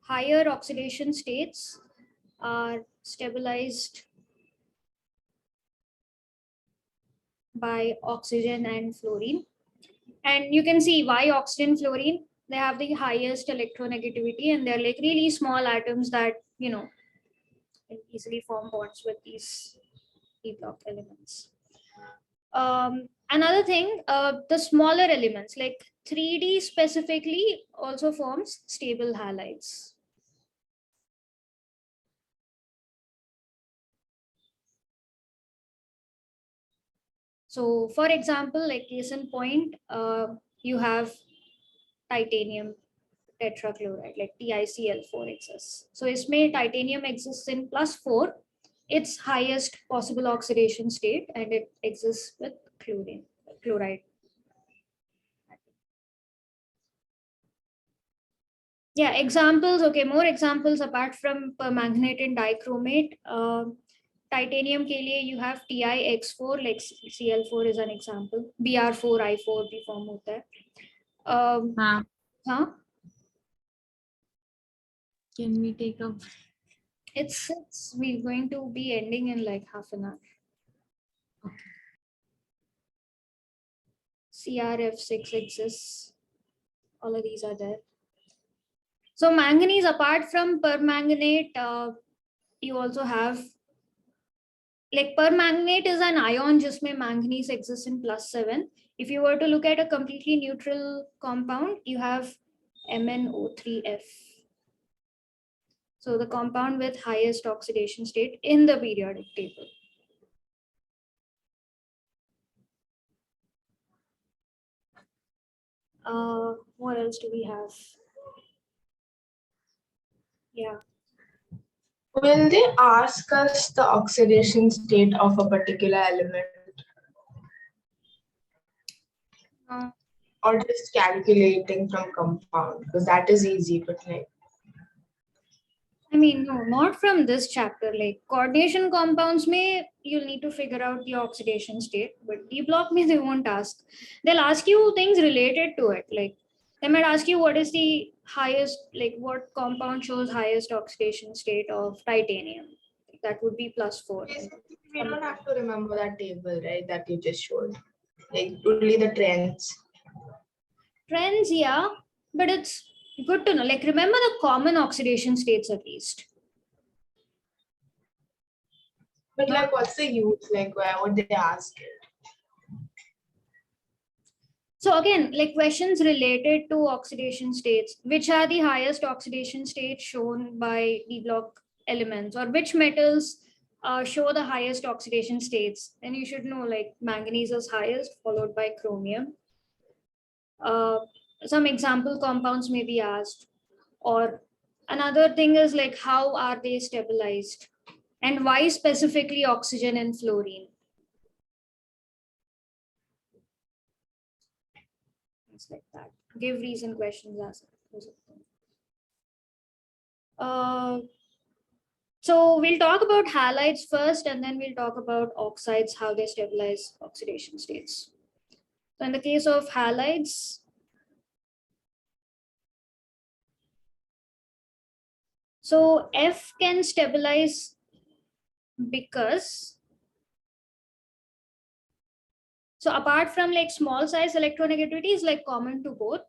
higher oxidation states are stabilized by oxygen and fluorine. And you can see why oxygen, fluorine, they have the highest electronegativity, and they're like really small atoms that, can easily form bonds with these p block elements. Another thing, the smaller elements like 3D specifically also forms stable halides. So for example, like case in point, you have titanium tetrachloride, like TiCl4 exists. So इसमें titanium exists in +4, its highest possible oxidation state, and it exists with chloride. Yeah, examples. Okay, more examples apart from permanganate and dichromate. Titanium के लिए you have TiX4, like Cl4 is an example. Br4I4 भी form होता है. हाँ. Can we take a? It's we're going to be ending in like half an hour. Okay. CrF6 exists. All of these are there. So manganese, apart from permanganate, you also have like permanganate is an ion जिसमें manganese exists in +7. If you were to look at a completely neutral compound, you have MnO3F. So the compound with highest oxidation state in the periodic table. What else do we have? Yeah. Will they ask us the oxidation state of a particular element? Or just calculating from compound? Because that is easy, but like. I mean, no, not from this chapter. Like coordination compounds may you'll need to figure out the oxidation state, but D block me they won't ask. They'll ask you things related to it. Like they might ask you what is the highest, like what compound shows highest oxidation state of titanium. That would be +4. We don't have to remember that table, right? That you just showed. Like only the trends. Trends, yeah, but it's good to know. Like remember the common oxidation states at least. But like, what's the use? Like, why would they ask it? So again, like questions related to oxidation states, which are the highest oxidation states shown by D block elements, or which metals show the highest oxidation states? Then you should know like manganese is highest, followed by chromium. Some example compounds may be asked, or another thing is like how are they stabilized, and why specifically oxygen and fluorine? Things like that. Give reason questions as so we'll talk about halides first, and then we'll talk about oxides, how they stabilize oxidation states. So in the case of halides, so F can stabilize because, so apart from like small size electronegativity is like common to both,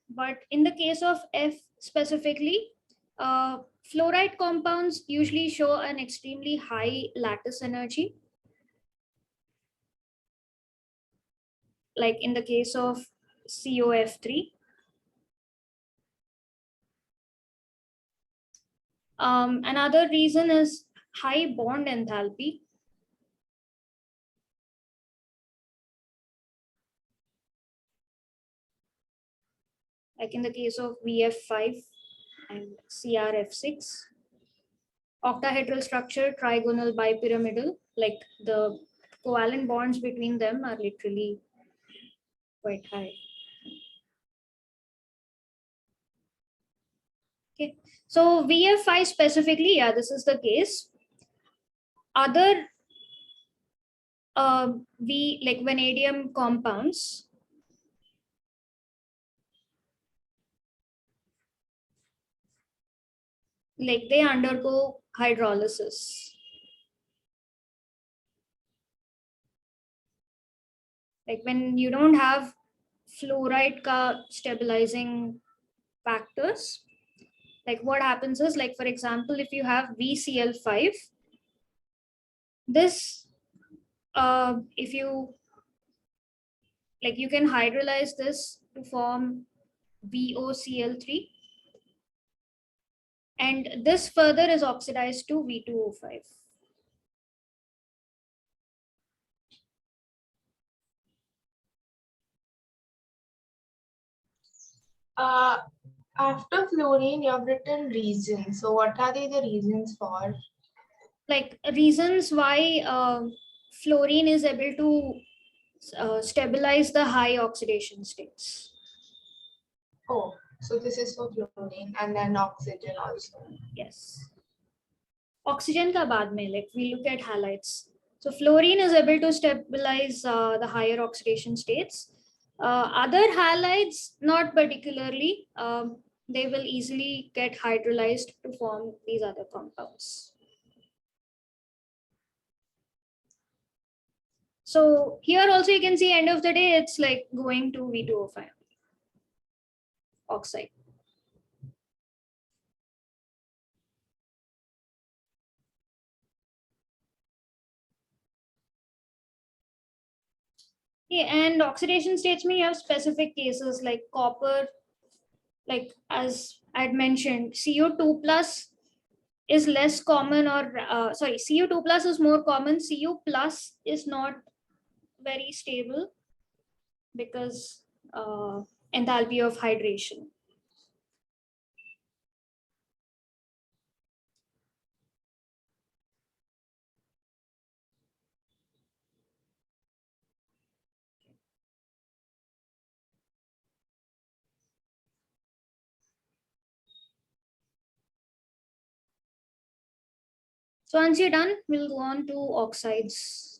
but in the case of F specifically, fluoride compounds usually show an extremely high lattice energy. Like in the case of COF3. Another reason is high bond enthalpy. Like in the case of VF5 and CRF6. Octahedral structure, trigonal, bipyramidal, like the covalent bonds between them are literally quite high. Okay, so VF5 specifically, yeah, this is the case. Other like vanadium compounds, like they undergo hydrolysis. Like when you don't have fluoride ka stabilizing factors, like what happens is, like for example, if you have VCl5, this if you like, you can hydrolyze this to form VOCl3, and this further is oxidized to V2O5. Uh, After fluorine, you have written reasons. So what are they the reasons for? Like reasons why fluorine is able to stabilize the high oxidation states. Oh, so this is for fluorine and then oxygen also. Yes. Oxygen ka baad mein, like we look at halides. So fluorine is able to stabilize the higher oxidation states. Other halides, not particularly. They will easily get hydrolyzed to form these other compounds. So here also you can see, end of the day, it's like going to V2O5 oxide. Yeah, and oxidation states may have specific cases like copper, like as I'd mentioned, CO2 plus is less common, or sorry, CO2 plus is more common. Cu plus is not very stable because enthalpy of hydration. So once you're done, we'll go on to oxides.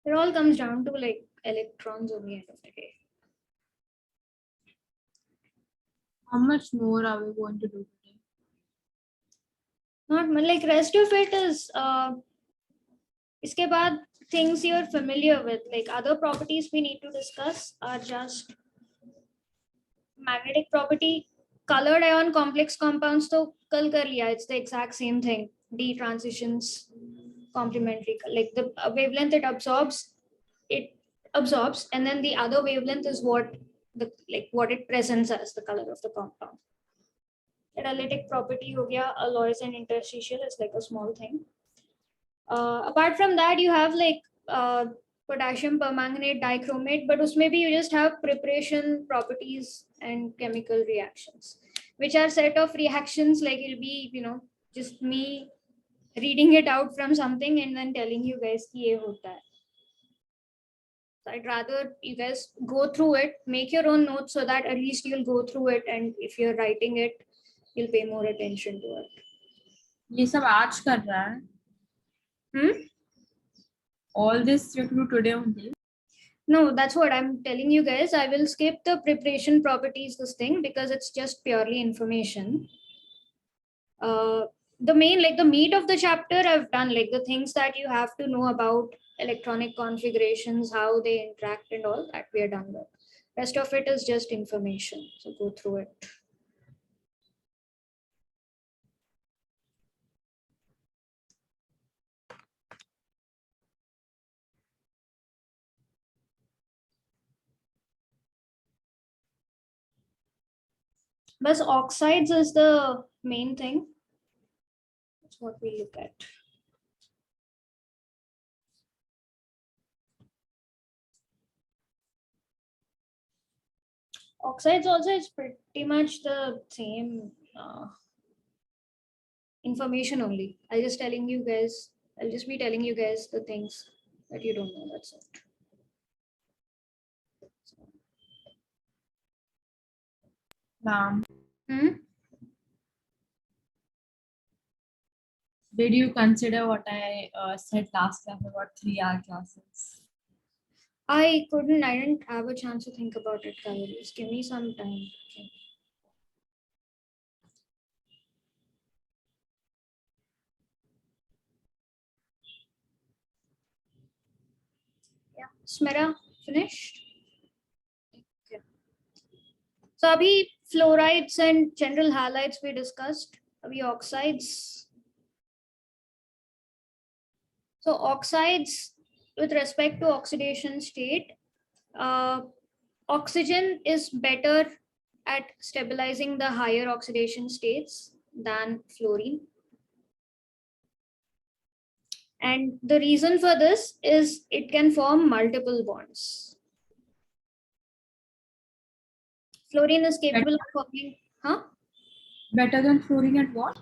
It all comes down to like electrons on the end of the day. How much more are we going to do today? Not much, like rest of it is iske baad things you're familiar with, like other properties we need to discuss are just magnetic property, colored ion complex compounds. तो कल कर लिया, it's the exact same thing. D transitions, complementary, like the wavelength it absorbs, and then the other wavelength is what the, like what it presents as the color of the compound. Catalytic property हो गया, alloys and interstitial is like a small thing. Apart from that, you have like potassium permanganate dichromate, but usme bhi you just have preparation properties and chemical reactions, which are set of reactions. Like it'll be, just me reading it out from something and then telling you guys ki ye hota hai. So I'd rather you guys go through it, make your own notes so that at least you'll go through it, and if you're writing it, you'll pay more attention to it. ये सब आज कर रहा है. All this you do today only. No, that's what I'm telling you guys. I will skip the preparation properties, this thing, because it's just purely information. The main, like the meat of the chapter, I've done, like the things that you have to know about electronic configurations, how they interact and all that we are done with. Rest of it is just information. So go through it. But oxides is the main thing. That's what we look at. Oxides also is pretty much the same information only. I'll just be telling you guys the things that you don't know. That's it. Ma'am, Hmm? did you consider what I said last time about 3-hour classes? I didn't have a chance to think about it, Kaveri. Just give me some time. Okay. Yeah. Smera, finished? Okay. So, abhi fluorides and general halides we discussed. Abhi oxides. So, oxides with respect to oxidation state, uh, oxygen is better at stabilizing the higher oxidation states than fluorine. And the reason for this is it can form multiple bonds. Fluorine is capable of forming, Better than fluorine at what?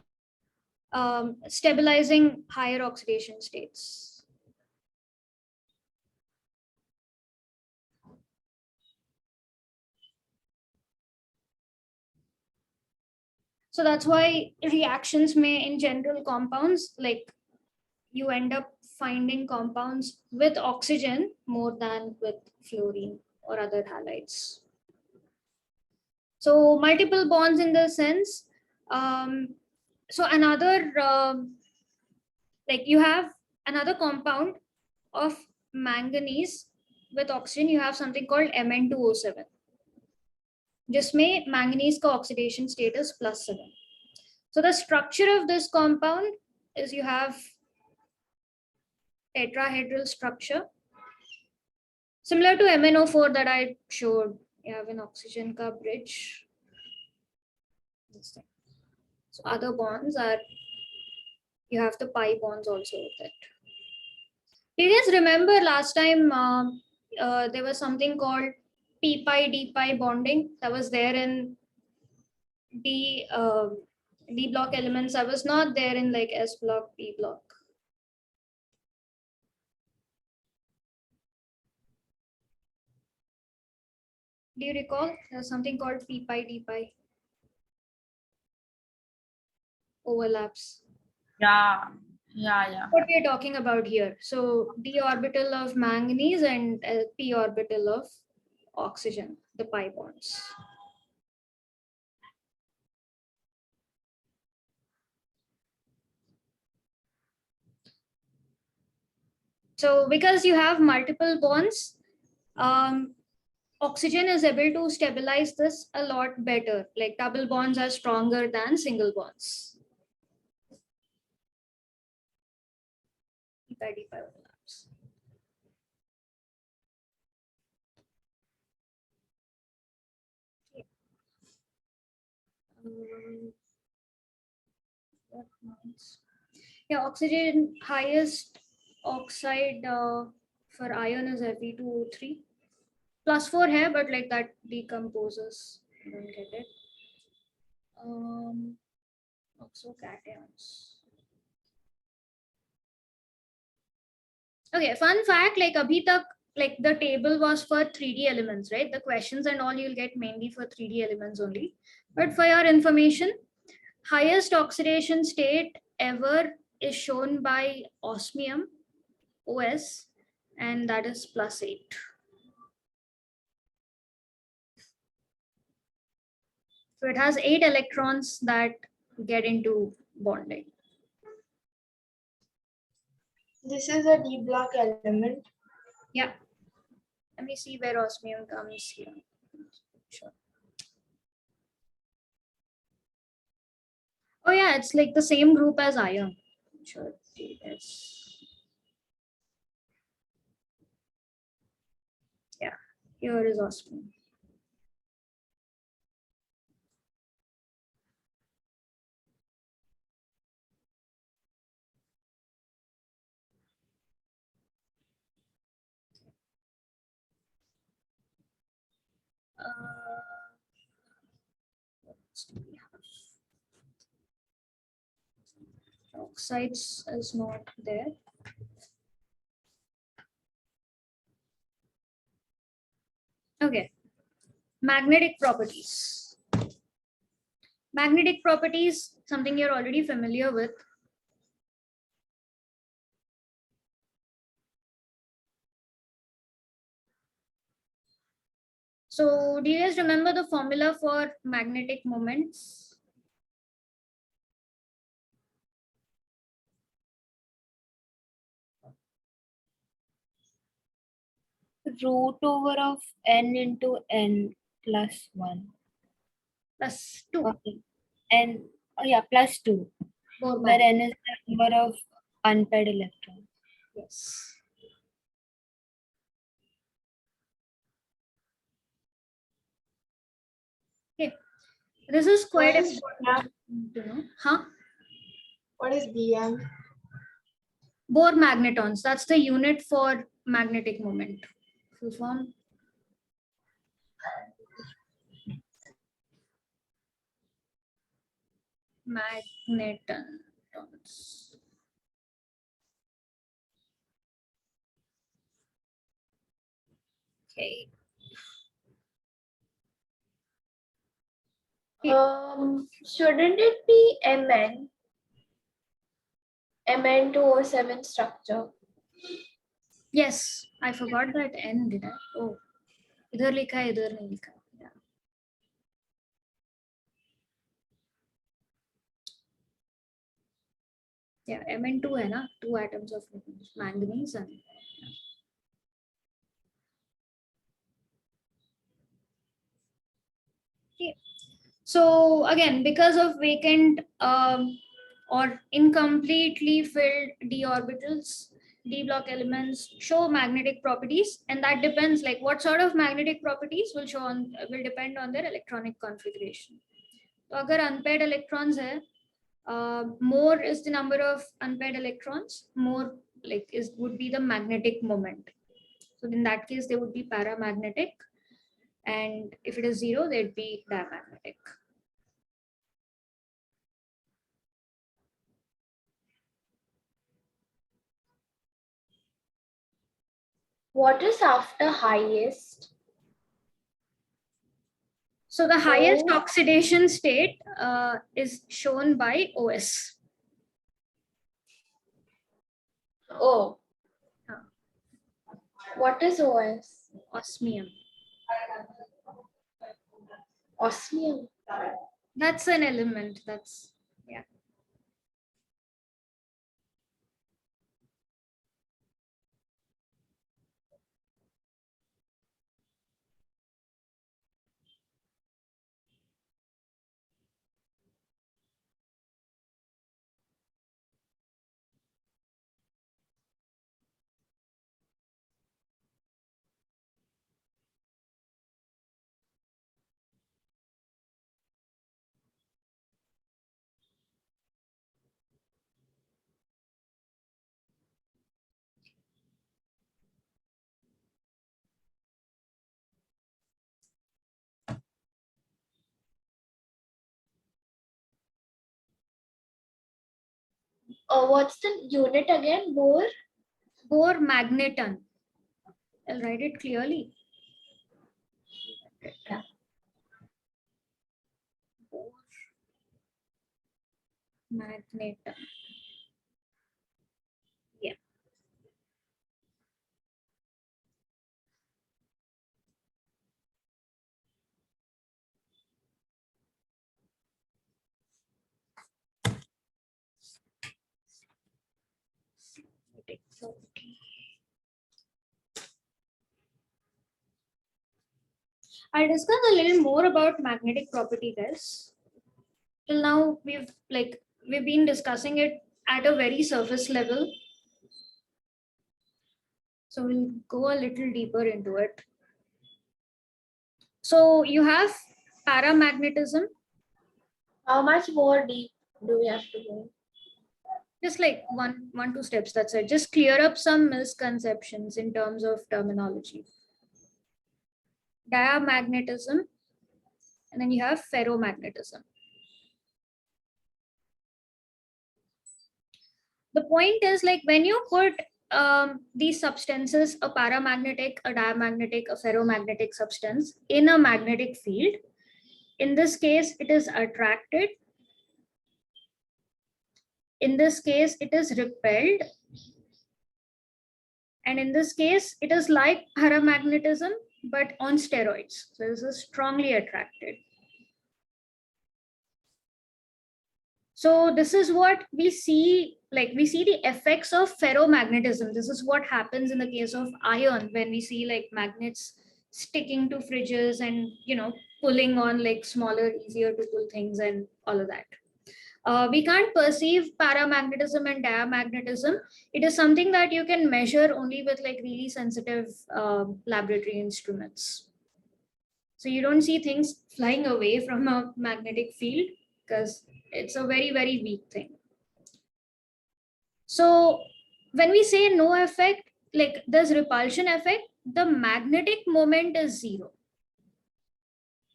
stabilizing higher oxidation states. So that's why reactions may in general compounds, like you end up finding compounds with oxygen more than with fluorine or other halides. So multiple bonds in the sense. So another, like you have another compound of manganese with oxygen, you have something called Mn2O7. जिसमें manganese का oxidation state is +7. So the structure of this compound is you have tetrahedral structure similar to MnO4 that I showed. You have an oxygen ka bridge. So other bonds are, you have the pi bonds also with it. Do you guys remember last time there was something called p pi d pi bonding that was there in D D block elements? I was not there in like S block, P block. Do you recall? There's something called p pi d pi overlaps. Yeah. What we are talking about here. So d orbital of manganese and p orbital of oxygen, the pi bonds. So because you have multiple bonds, oxygen is able to stabilize this a lot better. Like double bonds are stronger than single bonds. D pi overlaps. Yeah, oxygen highest oxide for iron is Fe2O3. +4 hai, but like that decomposes. I don't get it. Oxocations. Okay, fun fact, like abhi tak, like the table was for 3D elements, right? The questions and all you'll get mainly for 3D elements only. But for your information, highest oxidation state ever is shown by osmium, OS, and that is +8. So it has 8 electrons that get into bonding. This is a D block element. Yeah. Let me see where osmium comes here. Sure. Oh yeah, it's like the same group as iron. Sure. Yes. Yeah. Here is osmium. else do we have? Oxides is not there. Okay. Magnetic properties. Magnetic properties, something you're already familiar with. So do you guys remember the formula for magnetic moments? Root over of n into n plus 1. Plus 2. Okay. And plus 2. Bohr Where magnet. n is the number of unpaired electrons. Yes. Okay. This is quite What is important to know. Huh? What is BM? Bohr magnetons. That's the unit for magnetic moment. Full form. Magnetons. Okay. Shouldn't it be Mn? Mn2O7 structure. Yes, I forgot that N, did I? Oh, इधर लिखा है, इधर नहीं लिखा. Yeah. Yeah, Mn2 है ना, 2 atoms of manganese and okay. So again, because of vacant or incompletely filled d orbitals, d block elements show magnetic properties, and that depends like what sort of magnetic properties will depend on their electronic configuration. So agar unpaired electrons hai, more is the number of unpaired electrons, more would be the magnetic moment. So in that case, they would be paramagnetic, and if it is 0, they'd be diamagnetic. What is after highest? So the highest oxidation state is shown by OS. Oh. Huh. What is OS? Osmium. Osmium. That's an element. That's, yeah. What's the unit again? Bohr? Bohr magneton. I'll write it clearly. Yeah. Bohr magneton. Yeah. I'll discuss a little more about magnetic property, guys. Till now, we've been discussing it at a very surface level. So we'll go a little deeper into it. So you have paramagnetism. How much more deep do we have to go? Just like one, 2 steps, that's it. Just clear up some misconceptions in terms of terminology. Diamagnetism And then you have ferromagnetism. The point is, like, when you put these substances, a paramagnetic, a diamagnetic, a ferromagnetic substance, in a magnetic field, in this case, it is attracted. In this case, it is repelled. And in this case, it is like paramagnetism, but on steroids. So this is strongly attracted. So this is what we see, like we see the effects of ferromagnetism. This is what happens in the case of iron when we see like magnets sticking to fridges and, you know, pulling on like smaller, easier to pull things and all of that. We can't perceive paramagnetism and diamagnetism. It is something that you can measure only with like really sensitive laboratory instruments. So you don't see things flying away from a magnetic field because it's a very, very weak thing. So when we say no effect, like there's repulsion effect, the magnetic moment is 0.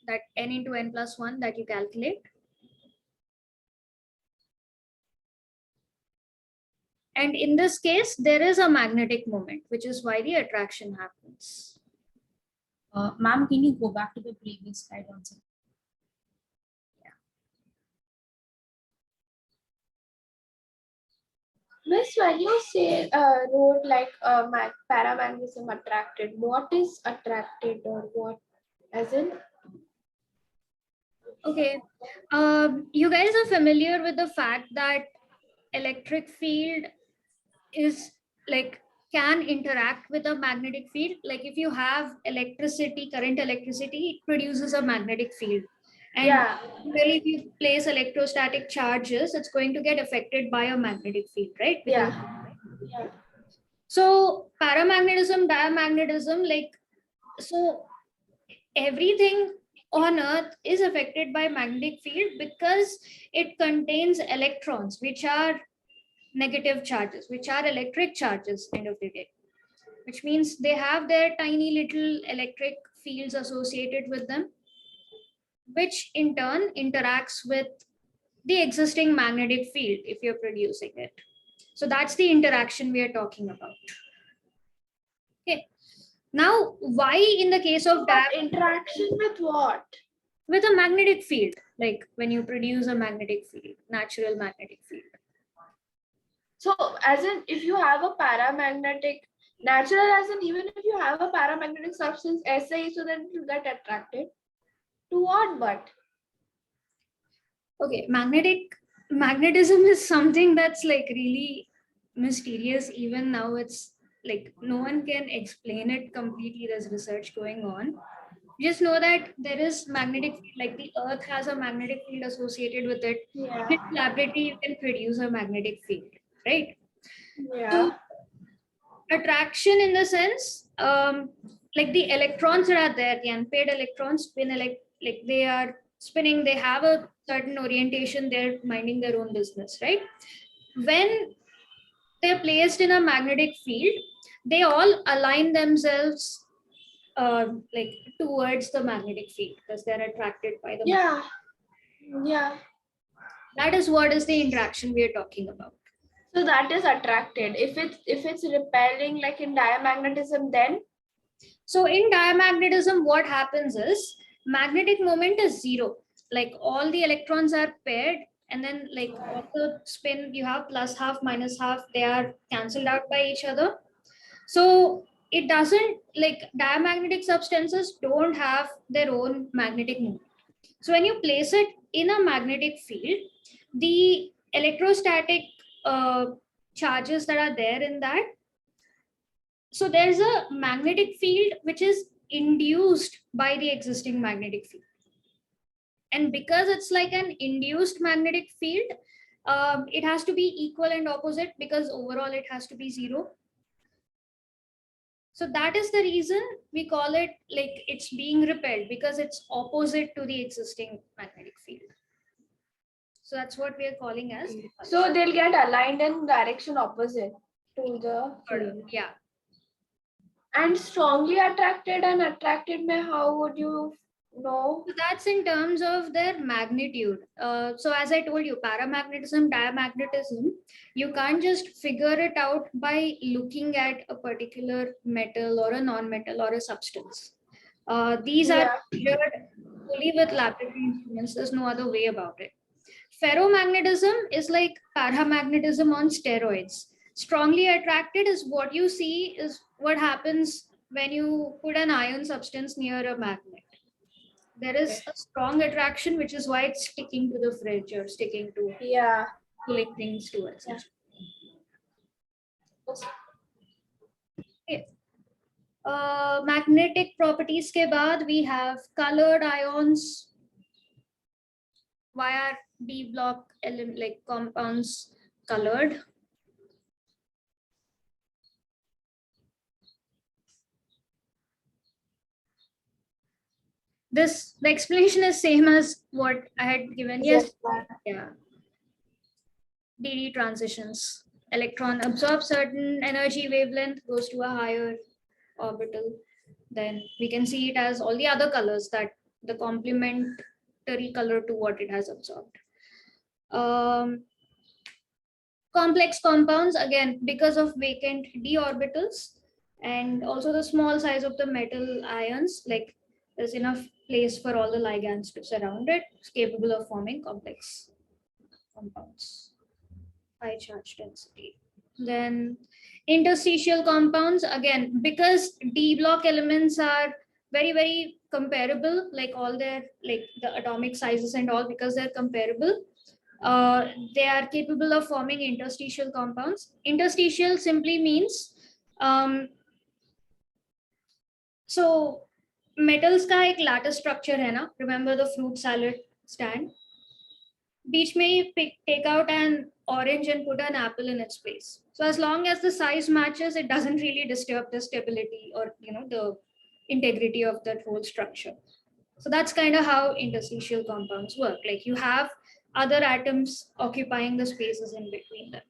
That n into n plus 1 that you calculate. And in this case, there is a magnetic moment, which is why the attraction happens. Ma'am, can you go back to the previous slide also? Miss, when you say wrote like paramagnetism attracted, what is attracted or what? As in? Okay, you guys are familiar with the fact that electric field is like can interact with a magnetic field. Like if you have electricity, current electricity, it produces a magnetic field. And Yeah. really, if you place electrostatic charges, it's going to get affected by a magnetic field, right? Because Yeah. so paramagnetism, diamagnetism, like, so everything on Earth is affected by magnetic field because it contains electrons, which are negative charges, which are electric charges end of the day, which means they have their tiny little electric fields associated with them, which in turn interacts with the existing magnetic field if you're producing it. So that's the interaction we are talking about. Okay. Now, why in the case of But interaction with what? with a magnetic field, like when you produce a magnetic field, natural magnetic field. So as in if you have a paramagnetic, natural as in even if you have a paramagnetic substance SA, so then it will get attracted. To what but? Okay, magnetism is something that's like really mysterious. Even now, it's like no one can explain it completely. There's research going on. Just know that there is magnetic field, like the Earth has a magnetic field associated with it. Yeah. In laboratory, you can produce a magnetic field, right? Yeah. So attraction in the sense, like the electrons that are there, the unpaired electrons spin like they are spinning, they have a certain orientation, they're minding their own business, right? When they're placed in a magnetic field, they all align themselves like towards the magnetic field because they're attracted by the Yeah. Yeah. that is what is the interaction we are talking about. So that is attracted. If it's repelling like in diamagnetism, then So in diamagnetism, what happens is magnetic moment is 0. Like all the electrons are paired, and then like all the spin, you have plus half, minus half, they are cancelled out by each other. So it doesn't, like diamagnetic substances don't have their own magnetic moment. So when you place it in a magnetic field, the electrostatic charges that are there in that, so there's a magnetic field which is induced by the existing magnetic field. And because it's like an induced magnetic field, it has to be equal and opposite because overall it has to be 0. So that is the reason we call it like it's being repelled because it's opposite to the existing magnetic field. So that's what we are calling as repulsion. so they'll get aligned in direction opposite to the field. Yeah. And strongly attracted and attracted, how would you No. So that's in terms of their magnitude. So as I told you, paramagnetism, diamagnetism, you can't just figure it out by looking at a particular metal or a non-metal or a substance. These are Yeah. measured fully with laboratory instruments. There's no other way about it. Ferromagnetism is like paramagnetism on steroids. Strongly attracted is what you see is what happens when you put an iron substance near a magnet. There is a strong attraction, which is why it's sticking to the fridge or sticking to Yeah. pulling things to it. Yeah. Okay. Magnetic properties के बाद we have colored ions. Why are D block like compounds colored? The explanation is same as what I had given yesterday. Yeah. DD transitions. Electron absorbs certain energy wavelength, goes to a higher orbital. Then we can see it as all the other colors that the complementary color to what it has absorbed. Complex compounds, again, because of vacant d orbitals and also the small size of the metal ions, like there's enough place for all the ligands to surround it, it's capable of forming complex compounds. High charge density. Then interstitial compounds, again, because D block elements are very, very comparable, like all their, like the atomic sizes and all, because they're comparable, they are capable of forming interstitial compounds. Interstitial simply means, so metals का एक lattice structure है ना, remember the fruit salad stand? Beach may take out an orange and put an apple in its place. So as long as the size matches, it doesn't really disturb the stability or the integrity of that whole structure. So that's kind of how interstitial compounds work. Like you have other atoms occupying the spaces in between them.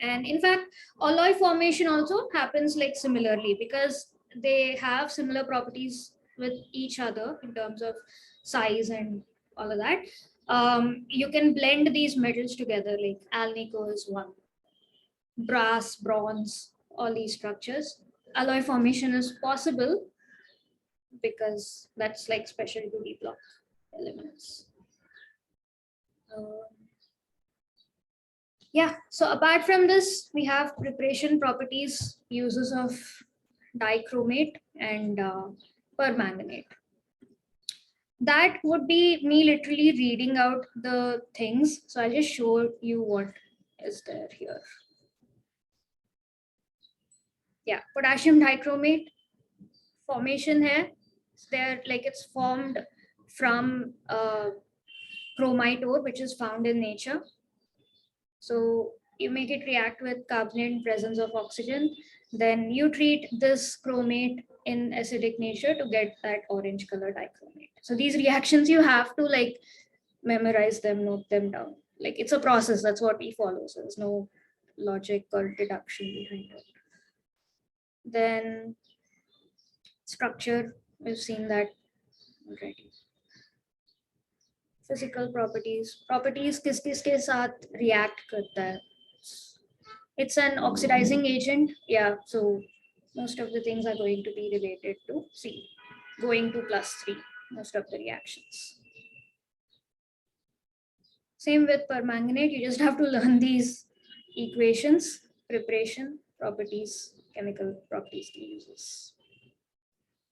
And in fact, alloy formation also happens like similarly because they have similar properties with each other in terms of size and all of that. You can blend these metals together, like alnico is one, brass, bronze, all these structures. Alloy formation is possible because that's like special to D block elements. Yeah, so apart from this, we have preparation properties, uses of dichromate and permanganate. That would be me literally reading out the things. So I'll just show you what is there here. Yeah, potassium dichromate formation here. There, like it's formed from chromite ore, which is found in nature. So you make it react with carbonate in presence of oxygen. Then you treat this chromate in acidic nature to get that orange color dichromate. So these reactions you have to like memorize them, note them down. Like it's a process, that's what we follow. So there's no logic or deduction behind it. Then structure, we've seen that already. Physical properties किस साथ react करता है. It's an oxidizing agent. Yeah, so most of the things are going to be related to C, going to +3, most of the reactions. Same with permanganate, you just have to learn these equations, preparation, properties, chemical properties to uses.